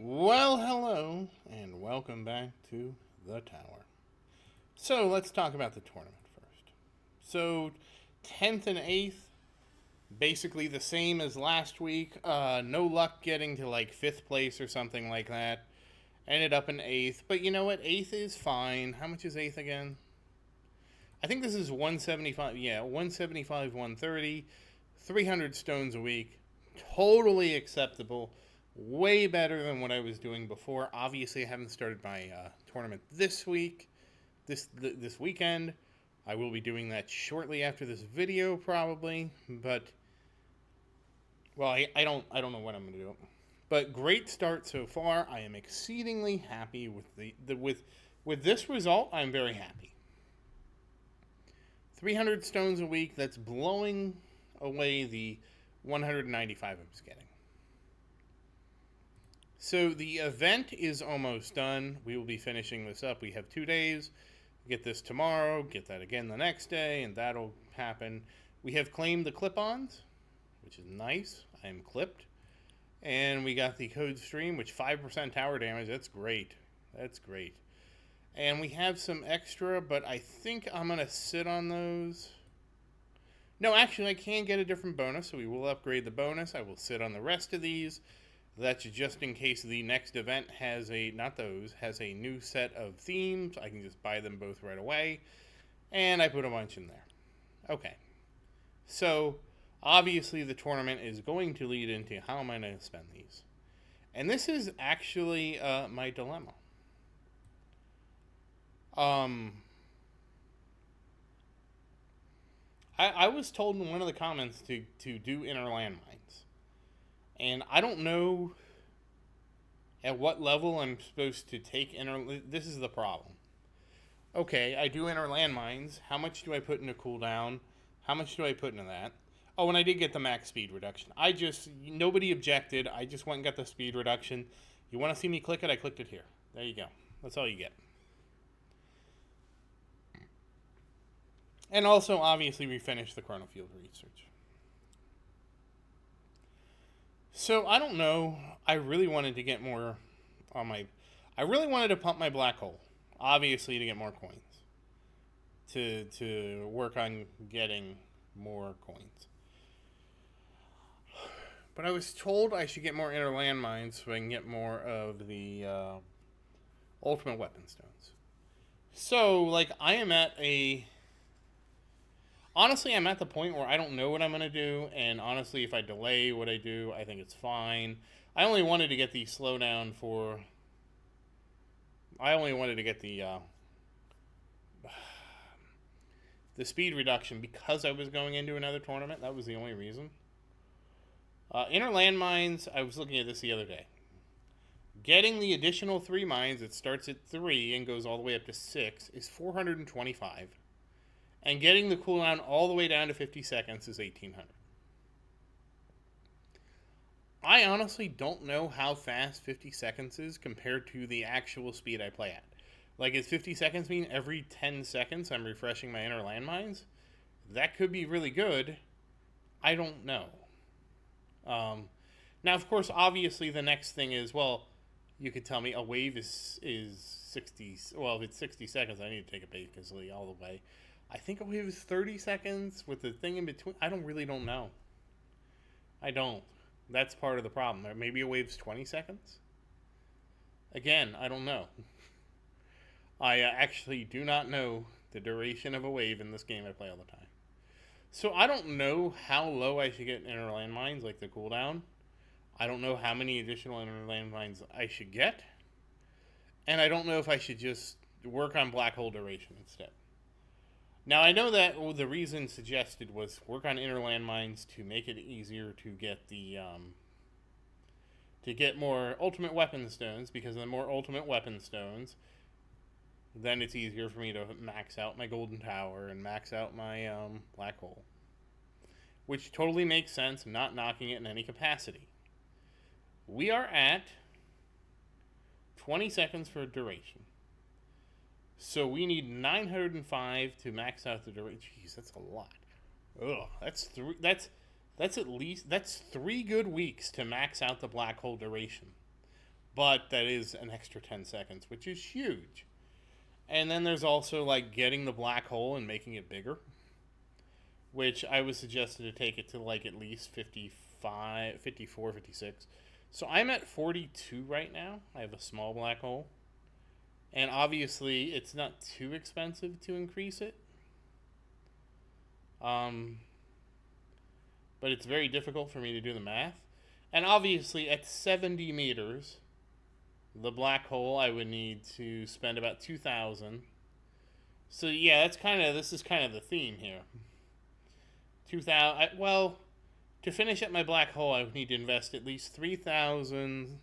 Well, hello, and welcome back to the tower. So, let's talk about the tournament first. So, 10th and 8th, basically the same as last week. No luck getting to like 5th place or something like that. Ended up in 8th, but you know what? 8th is fine. How much is 8th again? I think this is 175. Yeah, 175, 130, 300 stones a week. Totally acceptable. Way better than what I was doing before. Obviously, I haven't started my tournament this week, this weekend. I will be doing that shortly after this video, probably. But well, I don't know when I'm going to do it. But great start so far. I am exceedingly happy with with this result. I'm very happy. 300 stones a week. That's blowing away the 195 I was getting. So the event is almost done. We will be finishing this up. We have 2 days. Get this tomorrow, get that again the next day, and that'll happen. We have claimed the clip-ons, which is nice. I am clipped. And we got the code stream, which 5% tower damage. That's great. That's great. And we have some extra, but I think I'm going to sit on those. No, actually, I can get a different bonus, so we will upgrade the bonus. I will sit on the rest of these. That's just in case the next event has has a new set of themes. I can just buy them both right away. And I put a bunch in there. Okay. So, obviously the tournament is going to lead into how am I going to spend these. And this is actually my dilemma. I was told in one of the comments to do inner landmines. And I don't know at what level I'm supposed to take inner. This is the problem. Okay, I do inner landmines. How much do I put into cooldown? How much do I put into that? Oh, and I did get the max speed reduction. Nobody objected. I just went and got the speed reduction. You want to see me click it? I clicked it here. There you go. That's all you get. And also, obviously, we finished the Chronofield research. So, I don't know. I really wanted to get more on my. I really wanted to pump my black hole, obviously, to get more coins. To work on getting more coins. But I was told I should get more inner landmines so I can get more of the ultimate weapon stones. So, like, I am at a. Honestly, I'm at the point where I don't know what I'm going to do, and honestly, if I delay what I do, I think it's fine. I only wanted to get the slowdown for. I only wanted to get the speed reduction because I was going into another tournament. That was the only reason. Inner landmines, I was looking at this the other day. Getting the additional 3 mines, it starts at 3 and goes all the way up to 6, is 425. And getting the cooldown all the way down to 50 seconds is 1800. I honestly don't know how fast 50 seconds is compared to the actual speed I play at. Like, is 50 seconds mean every 10 seconds I'm refreshing my inner landmines? That could be really good. I don't know. Now, of course, obviously the next thing is, well, you could tell me a wave is 60. Well, if it's 60 seconds, I need to take it basically all the way. I think a wave is 30 seconds with the thing in between. I don't know. I don't. That's part of the problem. Maybe a wave's 20 seconds? Again, I don't know. I actually do not know the duration of a wave in this game I play all the time. So I don't know how low I should get inner landmines, like the cooldown. I don't know how many additional inner landmines I should get. And I don't know if I should just work on black hole duration instead. Now, I know that the reason suggested was work on inner landmines to make it easier to get to get more ultimate weapon stones, because the more ultimate weapon stones, then it's easier for me to max out my golden tower and max out my black hole. Which totally makes sense, not knocking it in any capacity. We are at 20 seconds for duration. So we need 905 to max out the duration. Jeez, that's a lot. Ugh, that's 3 good weeks to max out the black hole duration. but that is an extra 10 seconds, which is huge. And then there's also like getting the black hole and making it bigger, which I was suggested to take it to like at least 55, 54, 56. So I'm at 42 right now. I have a small black hole. And obviously, it's not too expensive to increase it. But it's very difficult for me to do the math. And obviously, at 70 meters, the black hole, I would need to spend about 2,000. So yeah, this is kind of the theme here. 2,000. Well, to finish up my black hole, I would need to invest at least 3,000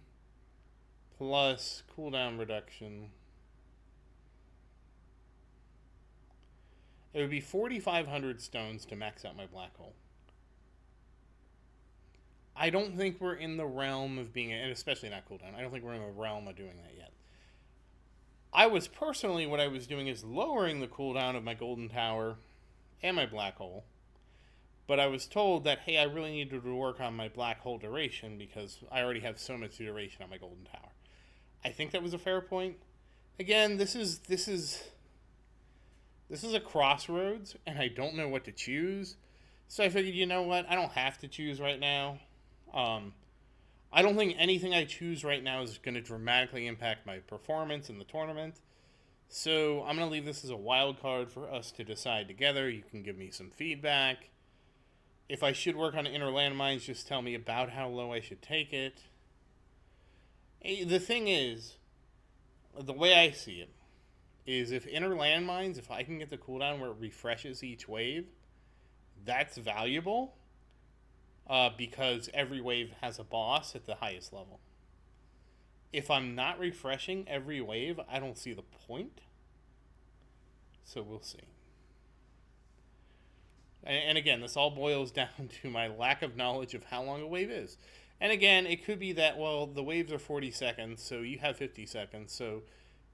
plus cooldown reduction. It would be 4,500 stones to max out my black hole. I don't think we're in the realm of being, and especially not cooldown, I don't think we're in the realm of doing that yet. What I was doing is lowering the cooldown of my golden tower and my black hole. But I was told that, hey, I really needed to work on my black hole duration because I already have so much duration on my golden tower. I think that was a fair point. Again, this is a crossroads, and I don't know what to choose. So I figured, you know what? I don't have to choose right now. I don't think anything I choose right now is going to dramatically impact my performance in the tournament. So I'm going to leave this as a wild card for us to decide together. You can give me some feedback. If I should work on inner landmines, just tell me about how low I should take it. The thing is, the way I see it, is if inner landmines, if I can get the cooldown where it refreshes each wave, that's valuable. Because every wave has a boss at the highest level. If I'm not refreshing every wave, I don't see the point. So we'll see. And again, this all boils down to my lack of knowledge of how long a wave is. And again, it could be that, well, the waves are 40 seconds, so you have 50 seconds. So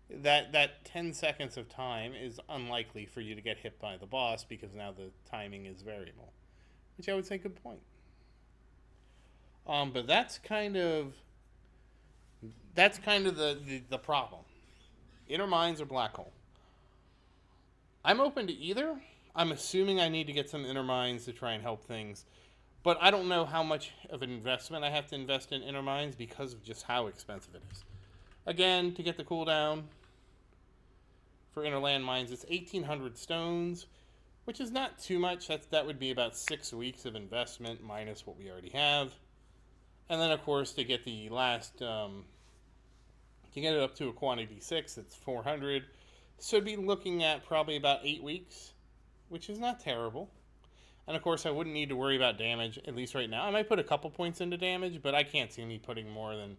that 10 seconds of time is unlikely for you to get hit by the boss because now the timing is variable. Which I would say, good point. But that's kind of the problem. Inner mines or black hole. I'm open to either. I'm assuming I need to get some inner mines to try and help things. But I don't know how much of an investment I have to invest in inner mines because of just how expensive it is. Again, to get the cooldown for inner landmines, it's 1,800 stones, which is not too much. That would be about 6 weeks of investment minus what we already have. And then, of course, to get the last, to get it up to a quantity 6, it's 400. So I'd be looking at probably about 8 weeks, which is not terrible. And, of course, I wouldn't need to worry about damage, at least right now. I might put a couple points into damage, but I can't see me putting more than,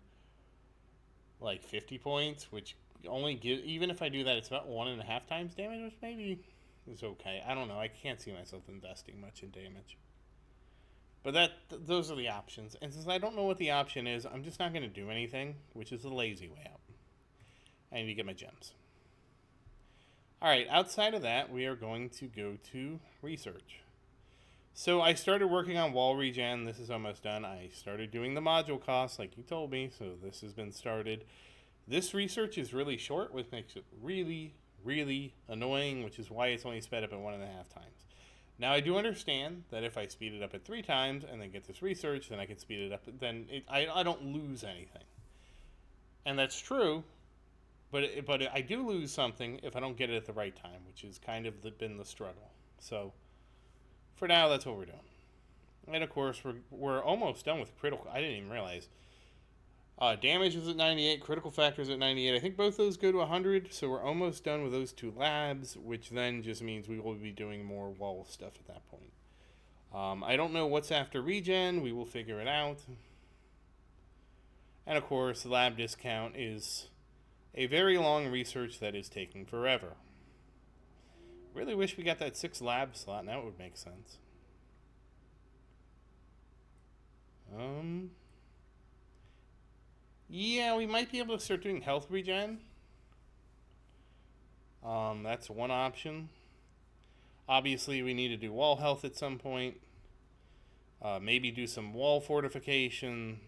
like, 50 points, which only even if I do that, it's about 1.5 times damage, which maybe is okay. I don't know. I can't see myself investing much in damage. But those are the options. And since I don't know what the option is, I'm just not going to do anything, which is the lazy way out. I need to get my gems. Alright, outside of that, we are going to go to research. So I started working on wall regen. This is almost done. I started doing the module costs like you told me, so this has been started. This research is really short, which makes it really, really annoying, which is why it's only sped up at 1.5 times. Now, I do understand that if I speed it up at 3 times and then get this research, then I can speed it up. Then I don't lose anything. And that's true, but I do lose something if I don't get it at the right time, which has kind of been the struggle. So, for now, that's what we're doing. And, of course, we're almost done with critical. I didn't even realize. Damage is at 98, critical factor is at 98. I think both those go to 100, so we're almost done with those 2 labs, which then just means we will be doing more wall stuff at that point. I don't know what's after regen. We will figure it out. And, of course, the lab discount is a very long research that is taking forever. Really wish we got that 6 lab slot, and that would make sense. Yeah, we might be able to start doing health regen. That's one option. Obviously, we need to do wall health at some point. Maybe do some wall fortification.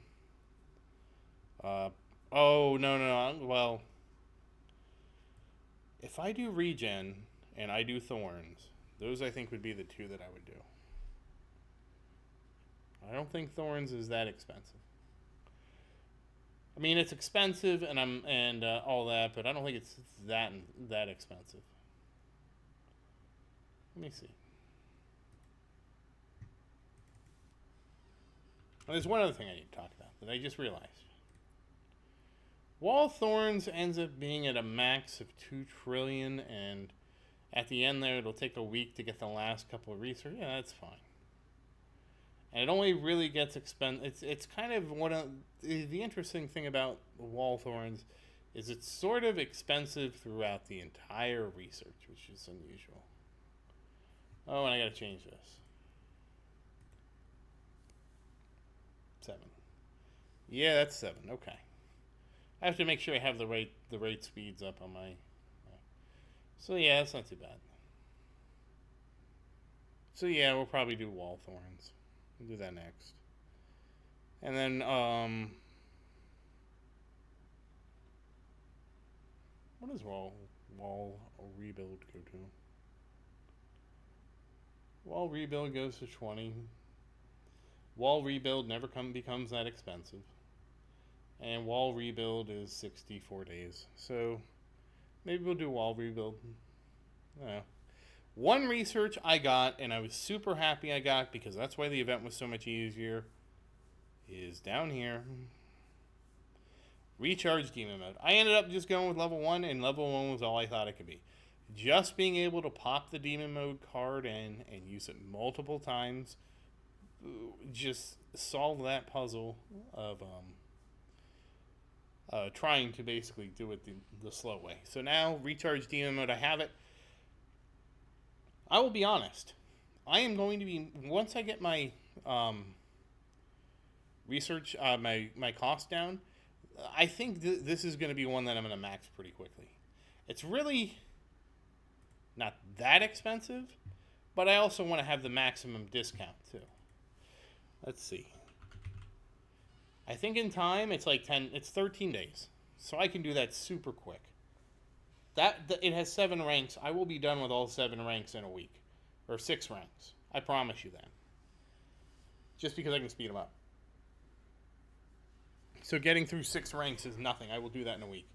Oh, no, no, no. Well, if I do Regen and I do Thorns, those I think would be the two that I would do. I don't think Thorns is that expensive. I mean, it's expensive and all that, but I don't think it's that expensive. Let me see. There's one other thing I need to talk about that I just realized. Wall Thorns ends up being at a max of 2 trillion, and at the end there, it'll take a week to get the last couple of research. Yeah, that's fine. And it only really gets expensive. It's kind of one of the interesting thing about Wall Thorns is it's sort of expensive throughout the entire research, which is unusual. Oh, and I got to change this. 7. Yeah, that's 7. Okay. I have to make sure I have the right speeds up on my. So yeah, that's not too bad. So yeah, we'll probably do Wall Thorns. We'll do that next. And then what does wall rebuild go to? Wall rebuild goes to 20. Wall rebuild never becomes that expensive. And wall rebuild is 64 days. So maybe we'll do wall rebuild. Yeah. One research I got, and I was super happy I got because that's why the event was so much easier, is down here. Recharge demon mode. I ended up just going with level 1, and level 1 was all I thought it could be. Just being able to pop the demon mode card in and use it multiple times just solved that puzzle of trying to basically do it the slow way. So now, recharge demon mode, I have it. I will be honest. I am going to be, once I get my research, my cost down, I think this is going to be one that I'm going to max pretty quickly. It's really not that expensive, but I also want to have the maximum discount too. Let's see. I think in time it's like 13 days. So I can do that super quick. It has 7 ranks. I will be done with all 7 ranks in a week. Or 6 ranks. I promise you that. Just because I can speed them up. So getting through 6 ranks is nothing. I will do that in a week.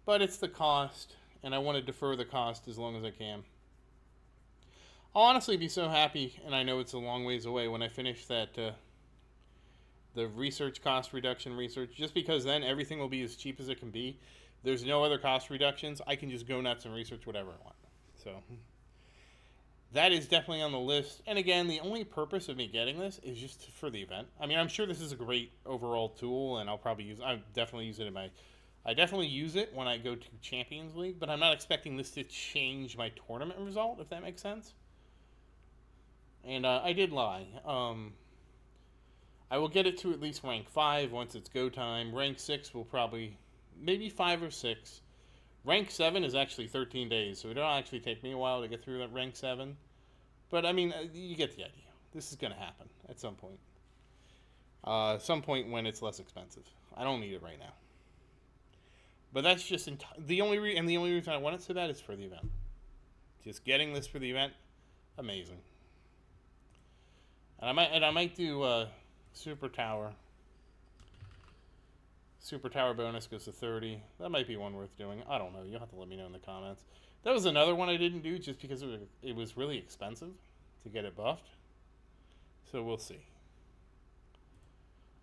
But it's the cost, and I want to defer the cost as long as I can. I'll honestly be so happy, and I know it's a long ways away, when I finish that the research cost reduction research, just because then everything will be as cheap as it can be. There's no other cost reductions. I can just go nuts and research whatever I want. So that is definitely on the list. And again, the only purpose of me getting this is just for the event. I mean, I'm sure this is a great overall tool, and I definitely use it I definitely use it when I go to Champions League, but I'm not expecting this to change my tournament result, if that makes sense. And I did lie. I will get it to at least rank 5 once it's go time. Rank 6 will probably, maybe 5 or 6. Rank 7 is actually 13 days, so it'll actually take me a while to get through that rank 7. But, I mean, you get the idea. This is going to happen at some point. Some point when it's less expensive. I don't need it right now. But that's just the only reason I want it so bad is for the event. Just getting this for the event, amazing. And I might do Super Tower. Super Tower bonus goes to 30. That might be one worth doing. I don't know. You'll have to let me know in the comments. That was another one I didn't do just because it was really expensive to get it buffed. So we'll see.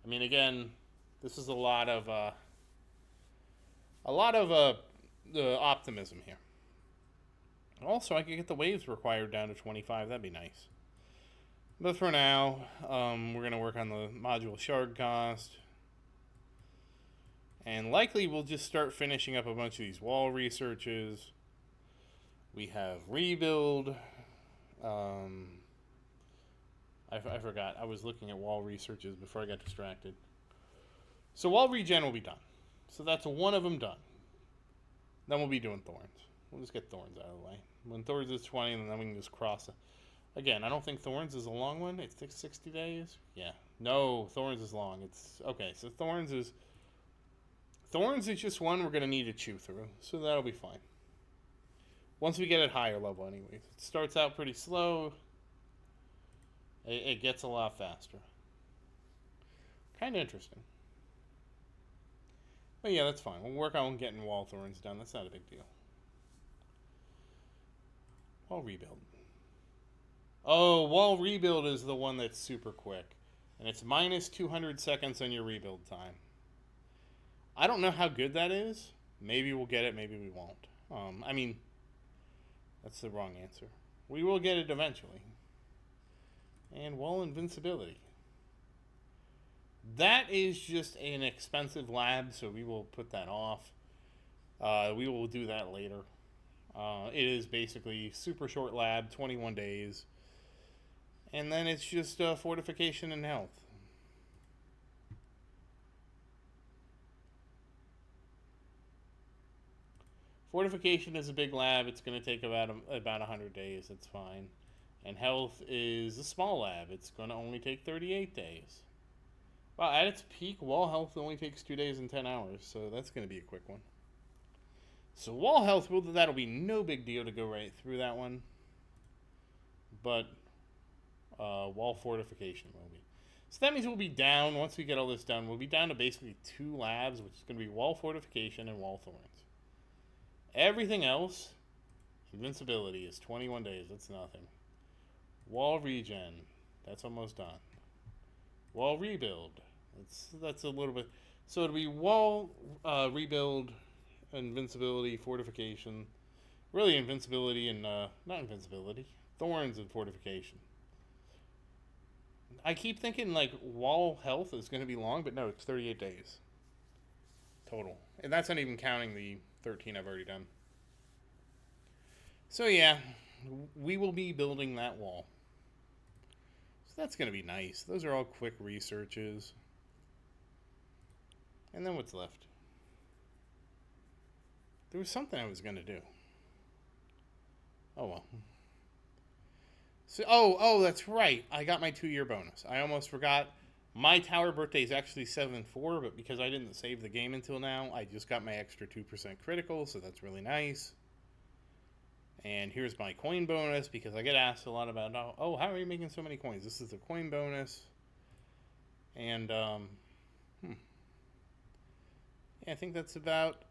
I mean, again, this is a lot of optimism here. Also, I could get the waves required down to 25. That'd be nice. But for now, we're going to work on the module shard cost. And likely we'll just start finishing up a bunch of these wall researches. We have rebuild. I forgot. I was looking at wall researches before I got distracted. So wall regen will be done. So that's one of them done. Then we'll be doing thorns. We'll just get thorns out of the way. When thorns is 20, and then we can just cross it. Again, I don't think thorns is a long one. It takes 60 days. Yeah, No, Thorns is long. It's okay. So Thorns is just one we're gonna need to chew through. So that'll be fine. Once we get at higher level, anyways. It starts out pretty slow. It gets a lot faster. Kind of interesting. But yeah, that's fine. We'll work on getting wall thorns done. That's not a big deal. Wall rebuild. Oh, wall rebuild is the one that's super quick. And it's minus 200 seconds on your rebuild time. I don't know how good that is. Maybe we'll get it, maybe we won't. I mean, that's the wrong answer. We will get it eventually. And wall invincibility. That is just an expensive lab, so we will put that off. We will do that later. It is basically super short lab, 21 days. And then it's just fortification and health. Fortification is a big lab. It's going to take about 100 days. That's fine. And health is a small lab. It's going to only take 38 days. Well, at its peak, wall health only takes 2 days and 10 hours, so that's going to be a quick one. So wall health, that'll be no big deal to go right through that one. But wall fortification will be. So that means we'll be down, once we get all this done, we'll be down to basically 2 labs, which is going to be wall fortification and wall thorns. Everything else, invincibility is 21 days. That's nothing. Wall regen, that's almost done. Wall rebuild, that's a little bit. So it'll be wall rebuild, invincibility, fortification. Really invincibility and, not invincibility, thorns and fortification. I keep thinking like wall health is going to be long, but no, it's 38 days. Total. And that's not even counting the 13 I've already done. So yeah, we will be building that wall. So that's going to be nice. Those are all quick researches. And then what's left? There was something I was going to do. Oh well. So, oh, that's right. I got my 2-year bonus. I almost forgot. My tower birthday is actually 7/4, but because I didn't save the game until now, I just got my extra 2% critical, so that's really nice. And here's my coin bonus, because I get asked a lot about, oh, how are you making so many coins? This is the coin bonus. And, yeah, I think that's about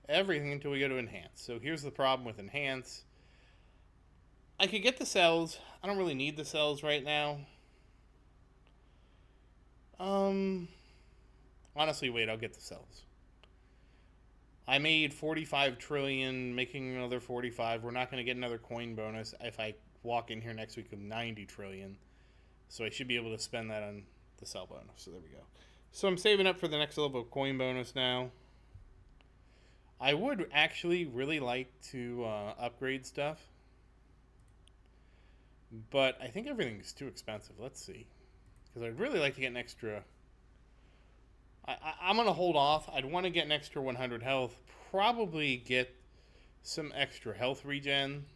everything until we go to enhance. So here's the problem with enhance. I could get the cells. I don't really need the cells right now. Honestly, wait, I'll get the cells. I made 45 trillion, making another 45. We're not going to get another coin bonus if I walk in here next week with 90 trillion. So I should be able to spend that on the cell bonus. So there we go. So I'm saving up for the next level of coin bonus now. I would actually really like to upgrade stuff. But I think everything's too expensive. Let's see. Because I'd really like to get an extra. I'm going to hold off. I'd want to get an extra 100 health. Probably get some extra health regen.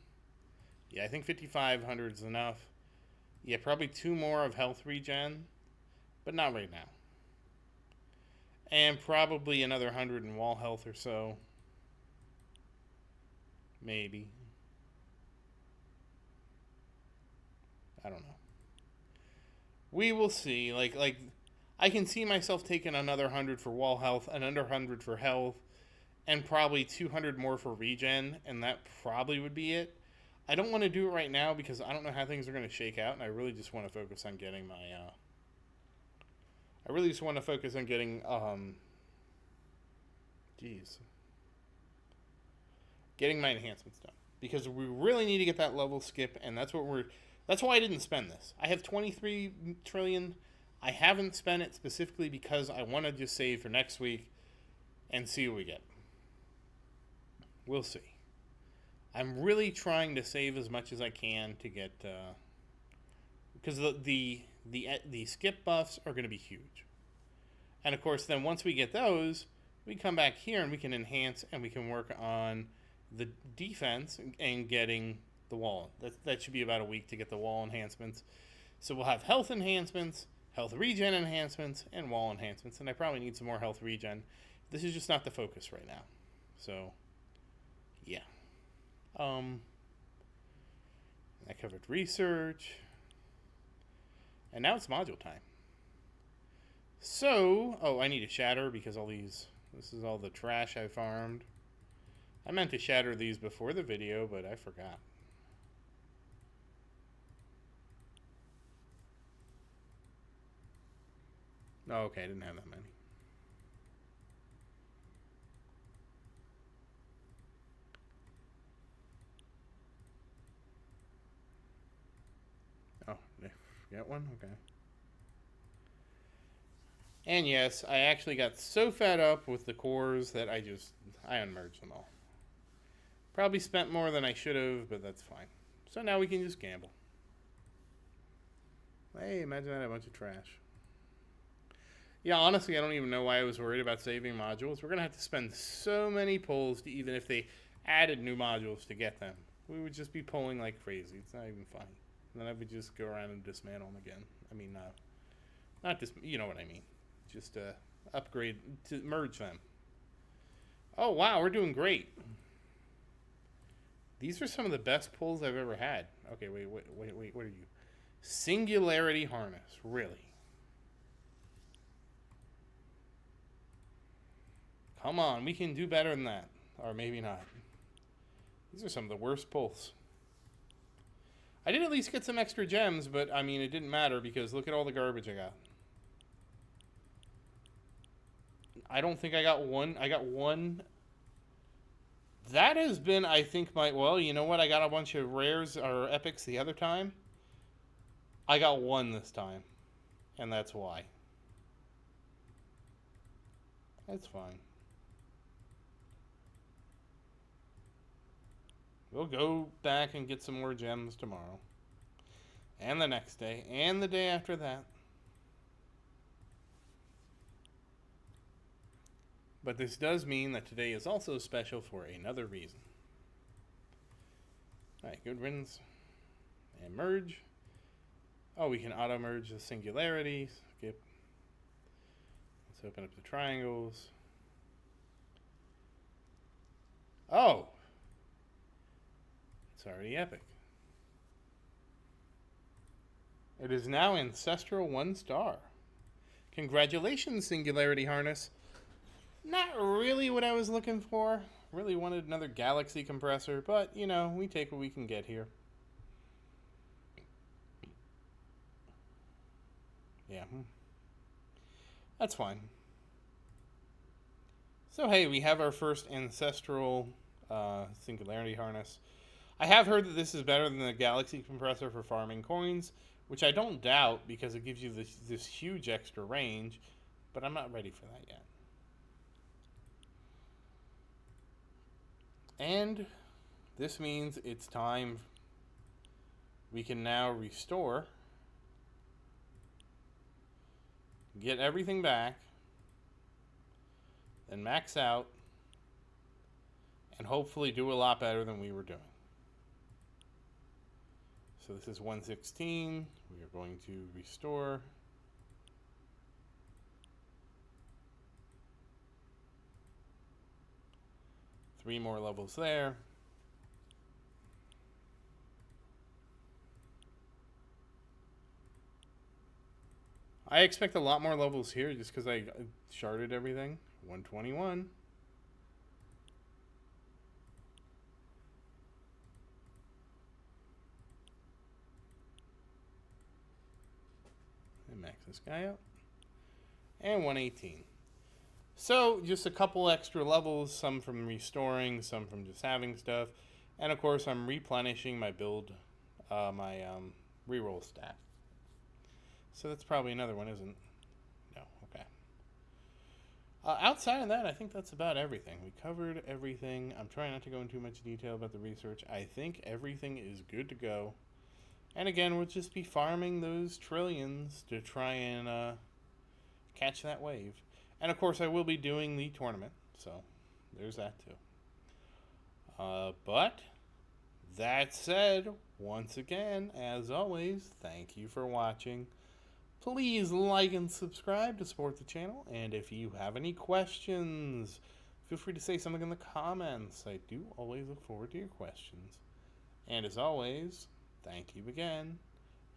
Yeah, I think 5,500 is enough. Yeah, probably 2 more of health regen. But not right now. And probably another 100 in wall health or so. Maybe. I don't know. We will see. Like I can see myself taking another 100 for wall health, another 100 for health, and probably 200 more for regen, and that probably would be it. I don't want to do it right now because I don't know how things are going to shake out, and I really just want to focus on getting my. I really just want to focus on getting. Getting my enhancements done, because we really need to get that level skip, and that's what we're. That's why I didn't spend this. I have 23 trillion. I haven't spent it specifically because I want to just save for next week and see what we get. We'll see. I'm really trying to save as much as I can to get because the skip buffs are going to be huge. And of course, then once we get those, we come back here and we can enhance and we can work on the defense and getting the wall. That should be about a week to get the wall enhancements. So we'll have health enhancements, health regen enhancements and wall enhancements, and I probably need some more health regen. This is just not the focus right now. So, yeah. I covered research. And now it's module time. So, oh, I need to shatter because this is all the trash I farmed. I meant to shatter these before the video, but I forgot. Oh, okay, I didn't have that many. Oh, did I forget one? Okay. And yes, I actually got so fed up with the cores that I unmerged them all. Probably spent more than I should have, but that's fine. So now we can just gamble. Hey, imagine that, a bunch of trash. Yeah, honestly, I don't even know why I was worried about saving modules. We're going to have to spend so many pulls to, even if they added new modules to get them. We would just be pulling like crazy. It's not even funny. And then I would just go around and dismantle them again. I mean, you know what I mean. Just upgrade, to merge them. Oh, wow, we're doing great. These are some of the best pulls I've ever had. Okay, wait, what are you? Singularity harness, really? Come on, we can do better than that. Or maybe not. These are some of the worst pulls. I did at least get some extra gems, but I mean, it didn't matter because look at all the garbage I got. I don't think I got one. I got one. That has been, I think, well, you know what? I got a bunch of rares or epics the other time. I got one this time. And that's why. That's fine. We'll go back and get some more gems tomorrow. And the next day. And the day after that. But this does mean that today is also special for another reason. Alright, good riddance. And merge. Oh, we can auto-merge the singularity. Skip. Let's open up the triangles. Oh! It's already epic. It is now Ancestral 1 star. Congratulations, Singularity Harness. Not really what I was looking for. Really wanted another galaxy compressor, but, you know, we take what we can get here. Yeah. That's fine. So, hey, we have our first Ancestral Singularity Harness. I have heard that this is better than the galaxy compressor for farming coins, which I don't doubt because it gives you this huge extra range, but I'm not ready for that yet. And this means it's time. We can now restore, get everything back, then max out, and hopefully do a lot better than we were doing. So this is 116. We are going to restore. Three more levels there. I expect a lot more levels here just because I sharded everything. 121. And max this guy out. And 118. So, just a couple extra levels, some from restoring, some from just having stuff. And of course, I'm replenishing my build, my reroll stat. So that's probably another one, isn't it? No, okay. Outside of that, I think that's about everything. We covered everything. I'm trying not to go into too much detail about the research. I think everything is good to go. And again, we'll just be farming those trillions to try and catch that wave. And of course, I will be doing the tournament, so there's that too. But that said, once again, as always, thank you for watching. Please like and subscribe to support the channel. And if you have any questions, feel free to say something in the comments. I do always look forward to your questions. And as always, thank you again,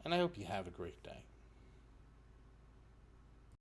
and I hope you have a great day.